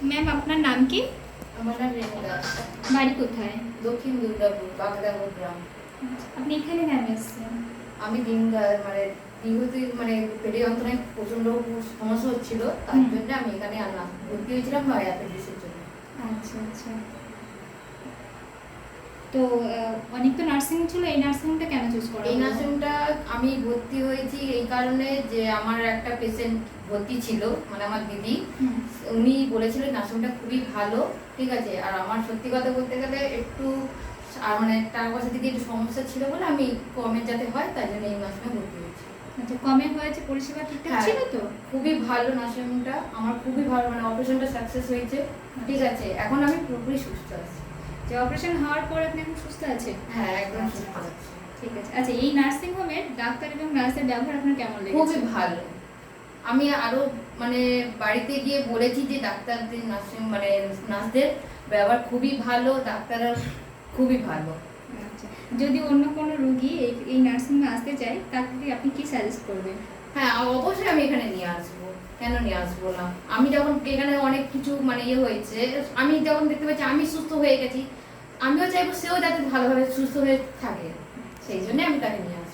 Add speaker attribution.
Speaker 1: Ma'am আপনার নাম কি?
Speaker 2: আমার নাম রেণু দাস।
Speaker 1: বাড়ি কোথায়?
Speaker 2: দক্ষিণ দুর্গাপুর, বাগদাপুর গ্রাম।
Speaker 1: আপনি এখানে কেন এসেছেন?
Speaker 2: আমি মানে দীর্ঘদিন মানে পেটে যন্ত্রণায় প্রচন্ড সমস্যা হচ্ছিল, তার জন্য আমি এখানে আনলাম, ভর্তি হয়েছিলাম অ্যাপেন্ডিক্সের জন্য।
Speaker 1: আচ্ছা আচ্ছা। তো অনেক তো নার্সিং ছিল, এই নার্সিংটা কেন চুজ করা?
Speaker 2: এই নার্সিংটা আমি ভর্তি হয়েছি এই কারণে যে আমার একটা পেশেন্ট ভর্তি ছিল, মানে আমার দিদি, উনি বলেছিলেন নার্সিংটা খুবই ভালো, ঠিক আছে। আর আমার সত্যি কথা বলতে গেলে একটু আর মানে টাকা পয়সা দিকে একটু সমস্যা ছিল বলে আমি কমে যাতে হয় তাই জন্য এই নার্সিংয়ে ভর্তি হয়েছি।
Speaker 1: আচ্ছা, কমে হয়েছে, পরিষেবা ঠিকঠাক ছিল তো?
Speaker 2: খুবই ভালো নার্সিংটা, আমার খুবই ভালো, মানে অপারেশনটা সাকসেস হয়েছে, ঠিক আছে। এখন আমি পুরোপুরি সুস্থ আছি।
Speaker 1: যে অপারেশন হওয়ার পর আপনি এখন সুস্থ আছেন?
Speaker 2: হ্যাঁ, একদম সুস্থ আছি।
Speaker 1: ঠিক আছে। আচ্ছা, এই নার্সিং হোমের ডাক্তার এবং নার্সের ব্যবহার আপনার কেমন লেগেছে?
Speaker 2: খুবই ভালো। আমি আরো মানে বাড়িতে গিয়ে বলেছি যে ডাক্তারদের নার্সিং মানে নার্সদের ব্যবহার খুবই ভালো, ডাক্তাররা খুবই ভালো।
Speaker 1: আচ্ছা, যদি অন্য কোনো রোগী এই নার্সিংয়ে আসতে চায় তাকে আপনি কি সাজেস্ট করবেন?
Speaker 2: হ্যাঁ, অবশ্যই আমি এখানে নিয়ে আসবো, কেন নিয়ে আসবো না। আমি যখন এখানে অনেক কিছু মানে হয়েছে, আমি যখন দেখতে পাচ্ছি আমি সুস্থ হয়ে গেছি, আমিও চাইবো সেও যাতে ভালোভাবে সুস্থ হয়ে থাকে, সেই জন্য আমি তাকে নিয়ে আসবো।